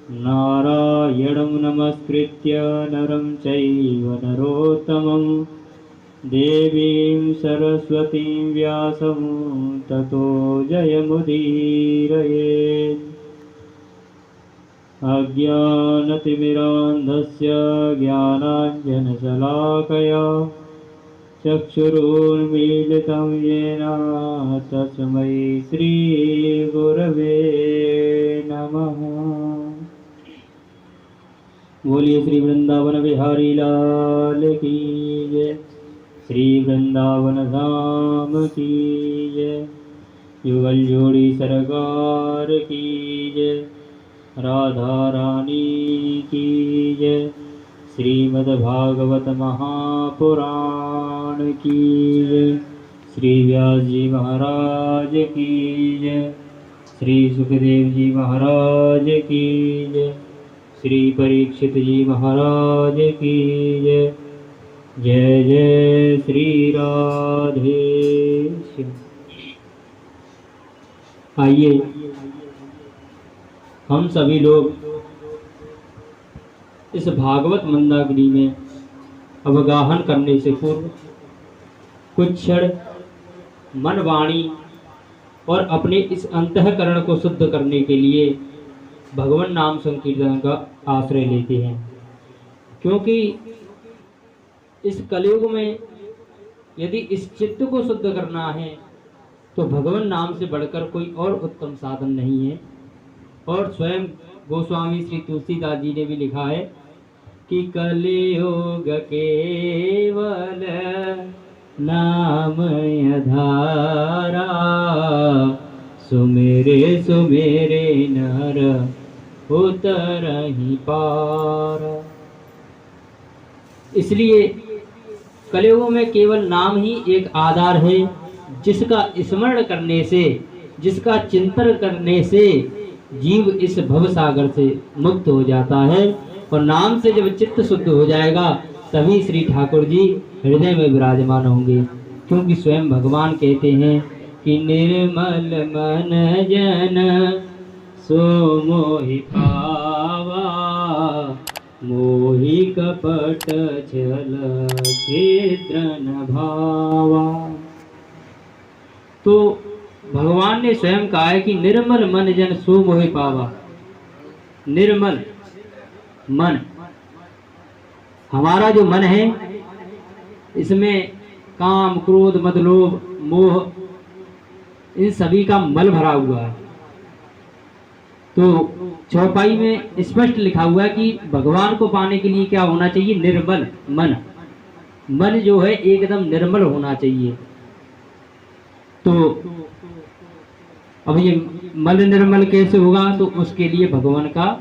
नारायणं नमस्कृत्य नरं चैव नरोत्तमं देवीं सरस्वतीं व्यासं ततो जयमुदीरयेत्। अज्ञानतिमिरान्धस्य ज्ञानाञ्जनशलाकया चक्षुरुन्मीलितं येन तस्मै श्रीगुरवे नमः। बोलिए श्री वृंदावन बिहारी लाल की जय, श्री वृंदावन धाम की जय, युगल जोड़ी सरकार की जय, राधा रानी की जय, श्रीमद्भागवत महापुराण की जय, श्री व्यास जी महाराज की जय, श्री सुखदेव जी महाराज की जय, श्री परीक्षित जी महाराज की जय। जय जय श्री राधे श्याम। आइए हम सभी लोग इस भागवत मंदाकिनी में अवगाहन करने से पूर्व कुछ क्षण मन वाणी और अपने इस अंतःकरण को शुद्ध करने के लिए भगवान नाम संकीर्तन का आश्रय लेते हैं, क्योंकि इस कलयुग में यदि इस चित्त को शुद्ध करना है तो भगवान नाम से बढ़कर कोई और उत्तम साधन नहीं है। और स्वयं गोस्वामी श्री तुलसीदास जी ने भी लिखा है कि कलियुग केवल नाम आधारा, सुमेरे सुमेरे नर उतरहि पारा। इसलिए कलियुग में केवल नाम ही एक आधार है, जिसका स्मरण करने से, जिसका चिंतन करने से जीव इस भव सागर से मुक्त हो जाता है। और नाम से जब चित्त शुद्ध हो जाएगा तभी श्री ठाकुर जी हृदय में विराजमान होंगे, क्योंकि स्वयं भगवान कहते हैं कि निर्मल मन जन सो मोहि पावा, मोहि कपट छल छिद्र न भावा। तो भगवान ने स्वयं कहा है कि निर्मल मन जन सो मोहि पावा। निर्मल मन, हमारा जो मन है इसमें काम क्रोध मद लोभ मोह इन सभी का मल भरा हुआ है। तो चौपाई में स्पष्ट लिखा हुआ है कि भगवान को पाने के लिए क्या होना चाहिए? निर्मल मन। मन जो है एकदम निर्मल होना चाहिए। तो अब ये मल निर्मल कैसे होगा? तो उसके लिए भगवान का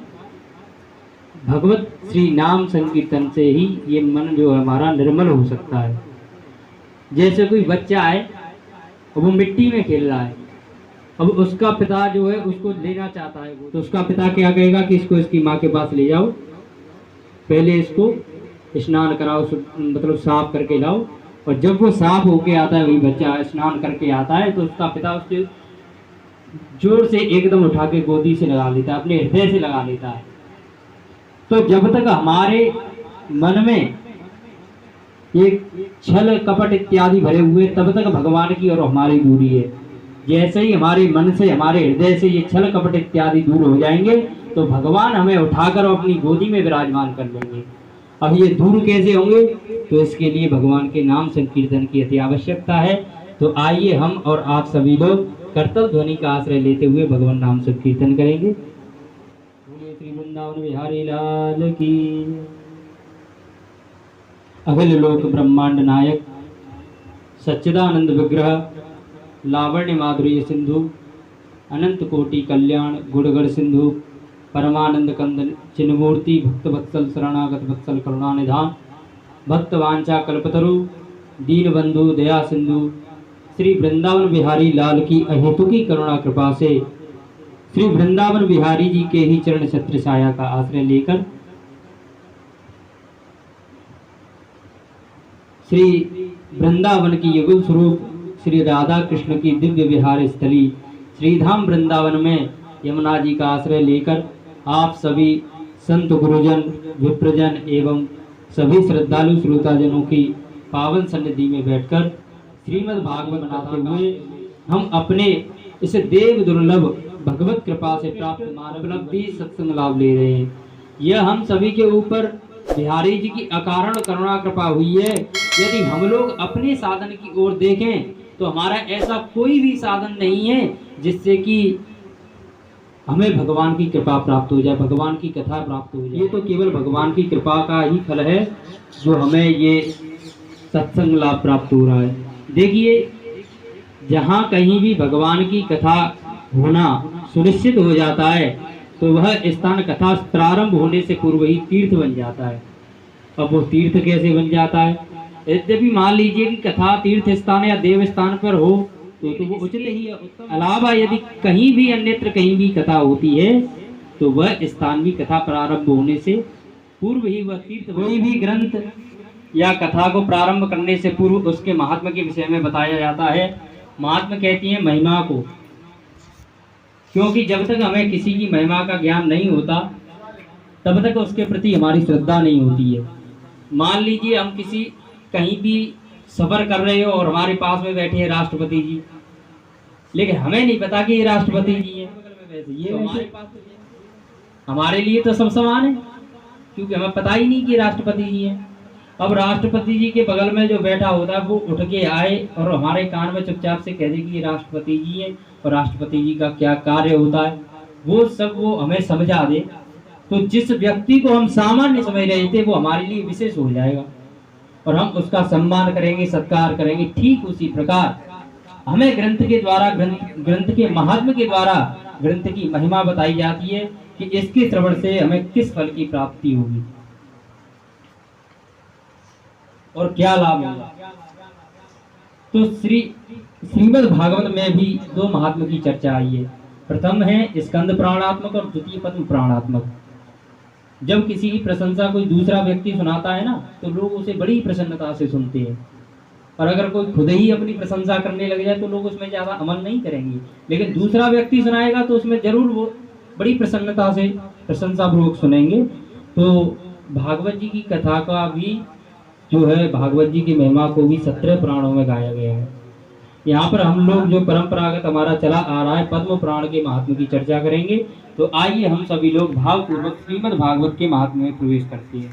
भगवत श्री नाम संकीर्तन से ही ये मन जो हमारा निर्मल हो सकता है। जैसे कोई बच्चा है और वो मिट्टी में खेल रहा है, अब उसका पिता जो है उसको लेना चाहता है, तो उसका पिता क्या कहेगा कि इसको इसकी माँ के पास ले जाओ, पहले इसको स्नान कराओ, मतलब साफ करके लाओ। और जब वो साफ होके आता है, वही बच्चा स्नान करके आता है, तो उसका पिता उसके जोर से एकदम उठा के गोदी से लगा लेता है, अपने हृदय से लगा लेता है। तो जब तक हमारे मन में ये छल कपट इत्यादि भरे हुए, तब तक भगवान की और हमारी दूरी है। जैसे ही हमारे मन से, हमारे हृदय से ये छल कपट इत्यादि दूर हो जाएंगे तो भगवान हमें उठाकर अपनी गोदी में विराजमान कर लेंगे। अब ये दूर कैसे होंगे? तो इसके लिए भगवान के नाम संकीर्तन की अति आवश्यकता है। तो आइए हम और आप सभी लोग कर्तव्य ध्वनि का आश्रय लेते हुए भगवान नाम संकीर्तन करेंगे। बोलिए श्री वृंदावन बिहारी लाल की। अखिल लोक ब्रह्मांड नायक सच्चिदानंद विग्रह लावण्य माधुर्य सिंधु अनंत कोटि कल्याण गुणगण सिंधु परमानंद कंदन चिन्मूर्ति भक्त वत्सल शरणागत वत्सल करुणा निधान भक्त वांछा कल्पतरु दीन बंधु दया सिंधु श्री वृंदावन बिहारी लाल की अहेतुकी करुणा कृपा से श्री वृंदावन बिहारी जी के ही चरण छत्र छाया का आश्रय लेकर श्री वृंदावन की युगल स्वरूप श्री राधा कृष्ण की दिव्य विहार स्थली श्रीधाम वृंदावन में यमुना जी का आश्रय लेकर आप सभी संत गुरुजन, विप्रजन एवं सभी श्रद्धालु श्रोताजनों की पावन सन्निधि में बैठकर श्रीमद् भागवत मनाते हुए हम अपने इस देव दुर्लभ भगवत कृपा से प्राप्त मानवलब्धि सत्संग लाभ ले रहे हैं। यह हम सभी के ऊपर बिहारी जी की अकारण करुणा कृपा हुई है। यदि हम लोग अपने साधन की ओर देखें तो हमारा ऐसा कोई भी साधन नहीं है जिससे कि हमें भगवान की कृपा प्राप्त हो जाए, भगवान की कथा प्राप्त हो जाए। ये तो केवल भगवान की कृपा का ही फल है जो हमें ये सत्संग लाभ प्राप्त हो रहा है। देखिए, जहाँ कहीं भी भगवान की कथा होना सुनिश्चित हो जाता है तो वह स्थान कथा प्रारंभ होने से पूर्व ही तीर्थ बन जाता है। अब वो तीर्थ कैसे बन जाता है? यद्यपि मान लीजिए कि कथा तीर्थ स्थान या देव स्थान पर हो तो वो उचित ही है। अलावा यदि कहीं भी अन्यत्र कहीं भी कथा होती है तो वह स्थान भी कथा प्रारंभ होने से पूर्व ही वह तीर्थ। कोई भी ग्रंथ या कथा को प्रारंभ करने से पूर्व उसके महात्मा के विषय में बताया जाता है। महात्मा कहती है महिमा को, क्योंकि जब तक हमें किसी की महिमा का ज्ञान नहीं होता तब तक उसके प्रति हमारी श्रद्धा नहीं होती है। मान लीजिए हम किसी कहीं भी सफर कर रहे हो और हमारे पास में बैठे हैं राष्ट्रपति जी, लेकिन हमें नहीं पता कि ये राष्ट्रपति जी हैं। ये तो हमारे पास हमारे लिए तो सब समान है, क्योंकि हमें पता ही नहीं कि राष्ट्रपति जी हैं। अब राष्ट्रपति जी के बगल में जो बैठा होता है वो उठ के आए और हमारे कान में चुपचाप से कह दे कि ये राष्ट्रपति जी है और राष्ट्रपति जी का क्या कार्य होता है वो सब वो हमें समझा दे, तो जिस व्यक्ति को हम सामान्य समझ रहे थे वो हमारे लिए विशेष हो जाएगा और हम उसका सम्मान करेंगे, सत्कार करेंगे। ठीक उसी प्रकार हमें ग्रंथ के द्वारा, ग्रंथ के महात्म्य के द्वारा ग्रंथ की महिमा बताई जाती है कि इसके श्रवण से हमें किस फल की प्राप्ति होगी और क्या लाभ होगा। तो श्रीमद् भागवत में भी दो महात्मा की चर्चा आई है। प्रथम है स्कंद प्राणात्मक और द्वितीय पद्म प्राणात्मक। जब किसी की प्रशंसा कोई दूसरा व्यक्ति सुनाता है ना तो लोग उसे बड़ी प्रसन्नता से सुनते हैं, और अगर कोई खुद ही अपनी प्रशंसा करने लग जाए तो लोग उसमें ज्यादा अमल नहीं करेंगे, लेकिन दूसरा व्यक्ति सुनाएगा तो उसमें जरूर वो बड़ी प्रसन्नता से प्रशंसा पूर्वक सुनेंगे। तो भागवत जी की कथा का भी जो है, भागवत जी की महिमा को भी 17 पुराणों में गाया गया है। यहाँ पर हम लोग जो परंपरागत हमारा चला आ रहा है पद्म पुराण के महात्म्य की चर्चा करेंगे। तो आइए हम सभी लोग भावपूर्वक श्रीमद् भागवत के महात्म्य में प्रवेश करते हैं।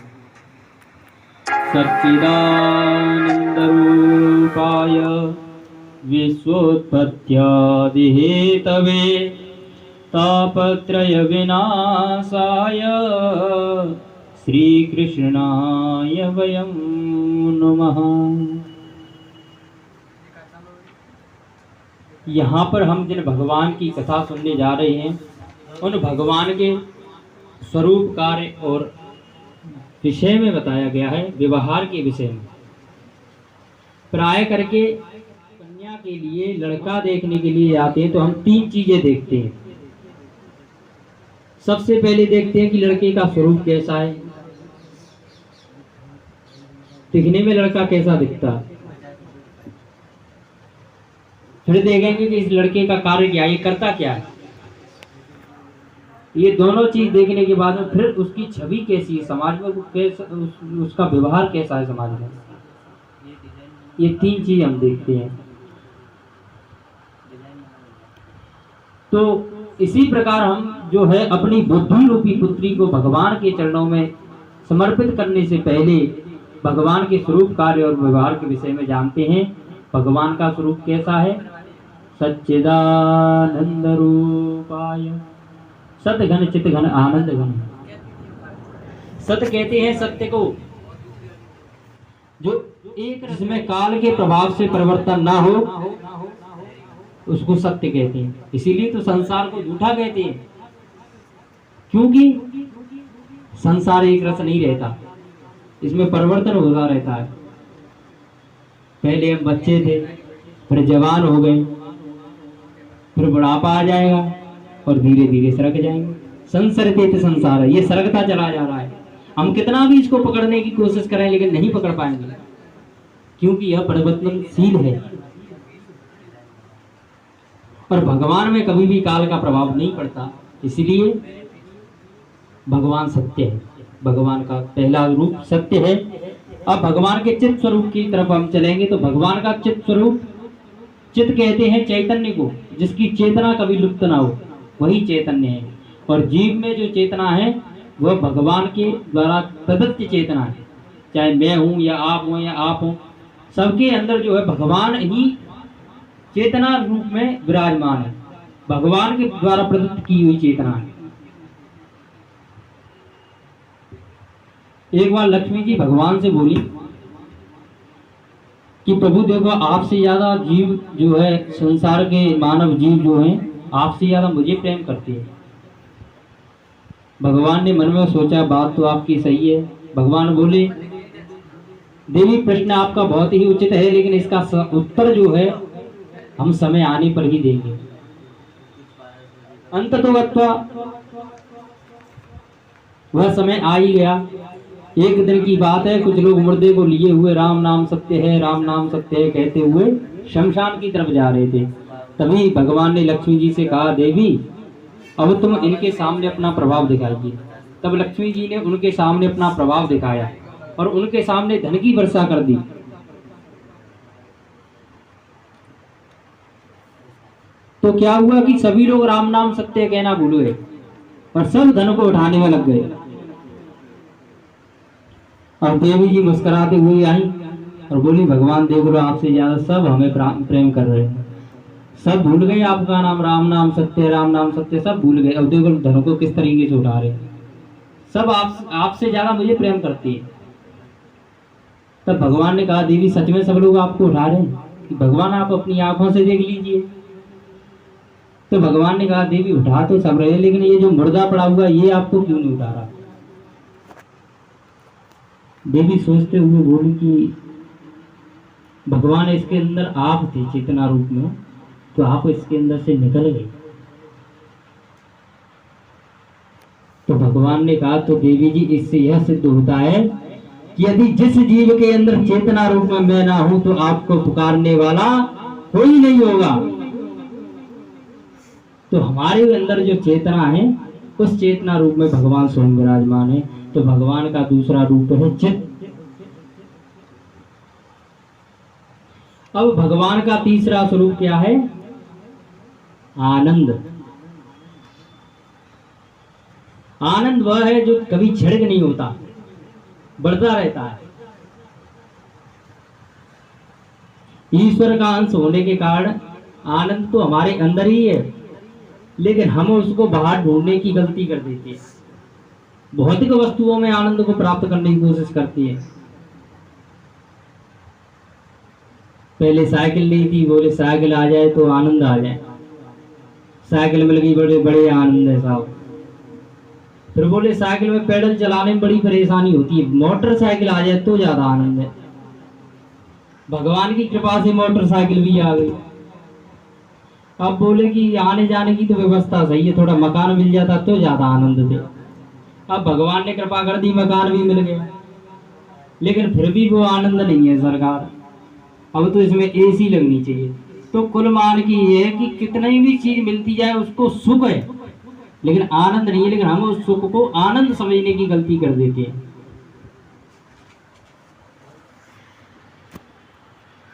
सच्चिदानंद रूपाय विश्वोत्पत्त्यादि हेतवे तापत्रय विनाशाय श्री कृष्णाय वयं नमः। यहाँ पर हम जिन भगवान की कथा सुनने जा रहे हैं उन भगवान के स्वरूप, कार्य और विषय में बताया गया है, व्यवहार के विषय में। प्राय करके कन्या के लिए, लड़का देखने के लिए आते हैं तो हम 3 चीजें देखते हैं। सबसे पहले देखते हैं कि लड़के का स्वरूप कैसा है, दिखने में लड़का कैसा दिखता है। फिर देखेंगे कि इस लड़के का कार्य क्या है, ये करता क्या है। ये दोनों चीज देखने के बाद में फिर उसकी छवि कैसी है समाज में, उसका व्यवहार कैसा है समाज में। ये 3 चीज हम देखते हैं। तो इसी प्रकार हम जो है अपनी बुद्धि रूपी पुत्री को भगवान के चरणों में समर्पित करने से पहले भगवान के स्वरूप, कार्य और व्यवहार के विषय में जानते हैं। भगवान का स्वरूप कैसा है? सच्चिदानंद रूपाय सत घन चित घन आनंद घन। सत कहते हैं सत्य को, जो एक जिसमें काल के प्रभाव से परिवर्तन ना हो उसको सत्य कहते हैं। इसीलिए तो संसार को झूठा कहते हैं, क्योंकि संसार एक रस नहीं रहता, इसमें परिवर्तन होता रहता है। पहले हम बच्चे थे, फिर जवान हो गए, फिर बुढ़ापा आ जाएगा और धीरे धीरे सरक जाएंगे। संसरते संसार है, ये सरकता चला जा रहा है। हम कितना भी इसको पकड़ने की कोशिश करें लेकिन नहीं पकड़ पाएंगे, क्योंकि यह परिवर्तनशील है। और भगवान में कभी भी काल का प्रभाव नहीं पड़ता। इसलिए भगवान सत्य है, भगवान का पहला रूप सत्य है। अब भगवान के चित्त स्वरूप की तरफ हम चलेंगे तो भगवान का चित्त स्वरूप, चित्त कहते हैं चैतन्य को, जिसकी चेतना कभी लुप्त ना हो, वही चैतन्य है। और जीव में जो चेतना है वह भगवान के द्वारा प्रदत्त चेतना है। चाहे मैं हूं या आप हो, सबके अंदर जो है भगवान ही चेतना रूप में विराजमान है, भगवान के द्वारा प्रदत्त की हुई चेतना है। एक बार लक्ष्मी जी भगवान से बोली कि प्रभु देखो, आपसे ज्यादा जीव जो है, संसार के मानव जीव जो हैं, आपसे ज्यादा मुझे प्रेम करते हैं। भगवान ने मन में सोचा, बात तो आपकी सही है। भगवान बोले, देवी प्रश्न आपका बहुत ही उचित है, लेकिन इसका उत्तर जो है हम समय आने पर ही देंगे। अंततोगत्वा वह समय आ ही गया। एक दिन की बात है, कुछ लोग मुर्दे को लिए हुए राम नाम सत्य है, राम नाम सत्य है कहते हुए शमशान की तरफ जा रहे थे। तभी भगवान ने लक्ष्मी जी से कहा, देवी अब तुम इनके सामने अपना प्रभाव दिखाइए। तब लक्ष्मी जी ने उनके सामने अपना प्रभाव दिखाया और उनके सामने धन की वर्षा कर दी। तो क्या हुआ कि सभी लोग राम नाम सत्य कहना भूल गए और सब धन को उठाने में लग गए। और देवी जी मुस्कुराते हुए आई और बोली, भगवान देख लो, आपसे ज्यादा सब हमें प्रेम कर रहे हैं, सब भूल गए आपका नाम, राम नाम सत्य, राम नाम सत्य, सब भूल गए। अब देखो धन को किस तरीके से उठा रहे हैं, सब आपसे ज्यादा मुझे प्रेम करती है। तब भगवान ने कहा, देवी सच में सब लोग आपको उठा रहे हैं? कि भगवान आप अपनी आंखों से देख लीजिए। तो भगवान ने कहा, देवी उठा तो सब रहे, लेकिन ये जो मुर्दा पड़ा हुआ ये आपको क्यों नहीं उठा रहा? देवी सोचते हुए बोली कि भगवान इसके अंदर आप थे चेतना रूप में, तो आप इसके अंदर से निकल गए। तो भगवान ने कहा, तो देवी जी इससे यह सिद्ध होता है कि यदि जिस जीव के अंदर चेतना रूप में मैं ना हूं तो आपको पुकारने वाला कोई नहीं होगा। तो हमारे अंदर जो चेतना है उस चेतना रूप में भगवान स्वयं विराजमान है। तो भगवान का दूसरा रूप है चित्त। अब भगवान का तीसरा स्वरूप क्या है? आनंद। आनंद वह है जो कभी छिड़क नहीं होता, बढ़ता रहता है। ईश्वर का अंश होने के कारण आनंद तो हमारे अंदर ही है, लेकिन हम उसको बाहर ढूंढने की गलती कर देते हैं। भौतिक वस्तुओं में आनंद को प्राप्त करने की कोशिश करती है। पहले साइकिल ली थी, बोले साइकिल आ जाए तो आनंद आ जाए, साइकिल मिल गई, बड़े बड़े आनंद है साहब। फिर बोले साइकिल में पैडल चलाने में बड़ी परेशानी होती है, मोटरसाइकिल आ जाए तो ज्यादा आनंद है। भगवान की कृपा से मोटरसाइकिल भी आ गई। अब बोले कि आने जाने की तो व्यवस्था सही है, थोड़ा मकान मिल जाता तो ज्यादा आनंद थे। अब भगवान ने कृपा कर दी, मकान भी मिल गया, लेकिन फिर भी वो आनंद नहीं है सरकार। अब तो इसमें एसी लगनी चाहिए। तो कुल मान की ये है कि कितनी भी चीज मिलती जाए उसको सुख है, लेकिन आनंद नहीं है। लेकिन हम उस सुख को आनंद समझने की गलती कर देते हैं।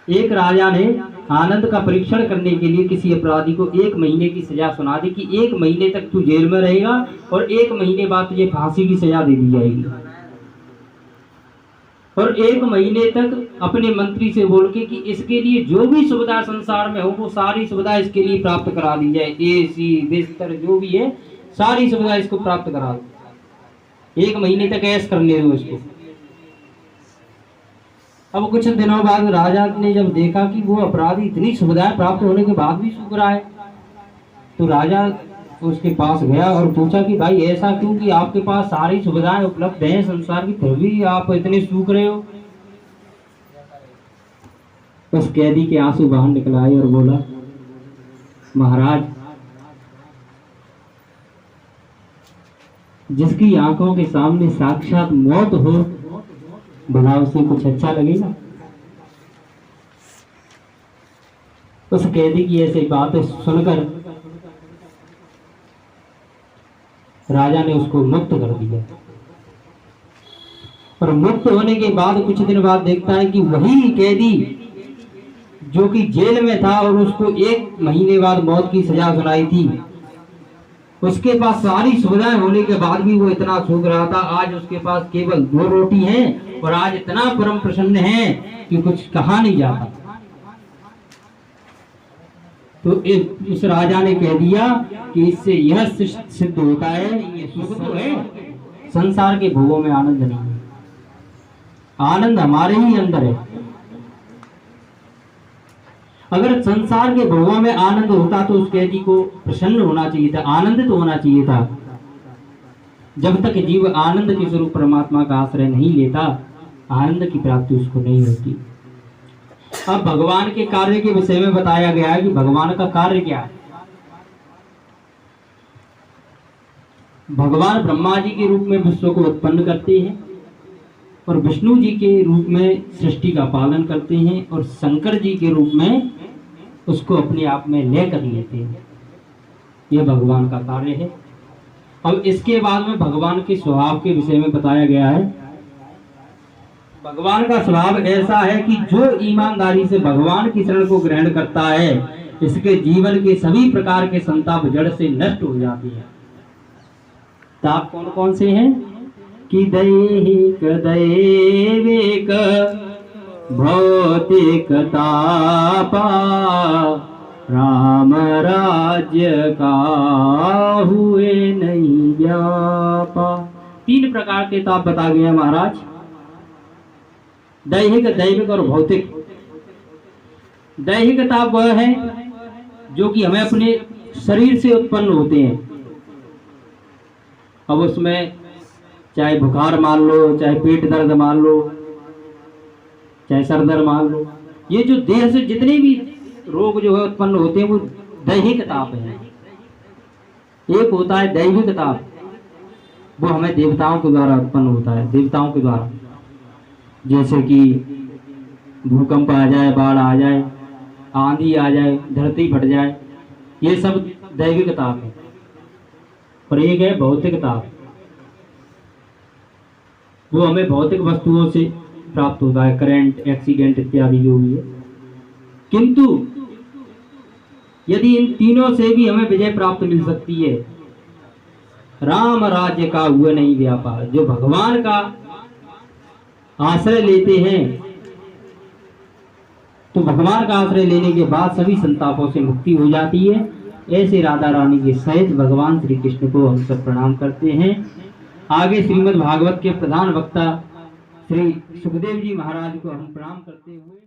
एक राजा ने आनंद का परीक्षण करने के लिए किसी अपराधी को 1 महीने की सजा सुना दी कि 1 महीने तक तू जेल में रहेगा और 1 महीने बाद तुझे फांसी की सजा दे दी जाएगी। और 1 महीने तक अपने मंत्री से बोल के कि इसके लिए जो भी सुविधा संसार में हो वो सारी सुविधा इसके लिए प्राप्त करा दी जाए, एसी बिस्तर जो भी है सारी सुविधा इसको प्राप्त करा दो, 1 महीने तक ऐश करने दो इसको। अब कुछ दिनों बाद राजा ने जब देखा कि वो अपराधी इतनी सुविधाएं प्राप्त होने के बाद भी सूख रहा है, तो राजा उसके पास गया और पूछा कि भाई ऐसा क्यों कि आपके पास सारी सुविधाएं उपलब्ध हैं संसार की, फिर भी आप इतने सूख रहे हो? उस कैदी के आंसू बाहर निकल आए और बोला, महाराज, जिसकी आंखों के सामने साक्षात मौत हो भला उसे कुछ अच्छा लगेगा? उस कैदी की ऐसी बातें सुनकर राजा ने उसको मुक्त कर दिया। और मुक्त होने के बाद कुछ दिन बाद देखता है कि वही कैदी जो कि जेल में था और उसको 1 महीने बाद मौत की सजा सुनाई थी, उसके पास सारी सुविधाएं होने के बाद भी वो इतना सूख रहा था। आज उसके पास केवल 2 रोटी है और आज इतना परम प्रसन्न है कि कुछ कहा नहीं जाता। तो उस राजा ने कह दिया कि इससे यह सिद्ध होता है, ये सुख तो है, संसार के भोगों में आनंद नहीं है, आनंद हमारे ही अंदर है। अगर संसार के भोगों में आनंद होता तो उस कैदी को प्रसन्न होना चाहिए था, आनंदित होना चाहिए था। जब तक जीव आनंद के स्वरूप परमात्मा का आश्रय नहीं लेता, आनंद की प्राप्ति उसको नहीं होती। अब भगवान के कार्य के विषय में बताया गया है कि भगवान का कार्य क्या है। भगवान ब्रह्मा जी के रूप में विश्व को उत्पन्न करते हैं और विष्णु जी के रूप में सृष्टि का पालन करते हैं और शंकर जी के रूप में उसको अपने आप में ले कर लेते हैं। यह भगवान का कार्य है। अब इसके बाद में भगवान के स्वभाव के विषय में बताया गया है। भगवान का स्वभाव ऐसा है कि जो ईमानदारी से भगवान की शरण को ग्रहण करता है, इसके जीवन के सभी प्रकार के संताप जड़ से नष्ट हो जाती है। ताप कौन कौन से हैं कि दैहिक दैविक भौतिक तापा, राम राज्य का हुए नहीं व्यापा। 3 प्रकार के ताप बता गए महाराज, दैहिक दैविक और भौतिक। दैहिक ताप वह है जो कि हमें अपने शरीर से उत्पन्न होते हैं। अब उसमें चाहे बुखार मान लो, चाहे पेट दर्द मान लो, चाहे सर दर्द मान लो, ये जो देह से जितने भी रोग जो है उत्पन्न होते हैं वो दैहिक ताप है। एक होता है दैविक ताप, वो हमें देवताओं के द्वारा उत्पन्न होता है, देवताओं के द्वारा। जैसे कि भूकंप आ जाए, बाढ़ आ जाए, आंधी आ जाए, धरती फट जाए, ये सब दैविक ताप है। और एक है भौतिक ताप, वो हमें भौतिक वस्तुओं से प्राप्त होता है, करंट, एक्सीडेंट इत्यादि जो भी है। किंतु यदि इन तीनों से भी हमें विजय प्राप्त मिल सकती है, राम राज्य का हुआ नहीं व्यापार। जो भगवान का आश्रय लेते हैं तो भगवान का आश्रय लेने के बाद सभी संतापों से मुक्ति हो जाती है। ऐसे राधा रानी के सहित भगवान श्री कृष्ण को हम सब प्रणाम करते हैं। आगे श्रीमद् भागवत के प्रधान वक्ता श्री सुखदेव जी महाराज को हम प्रणाम करते हुए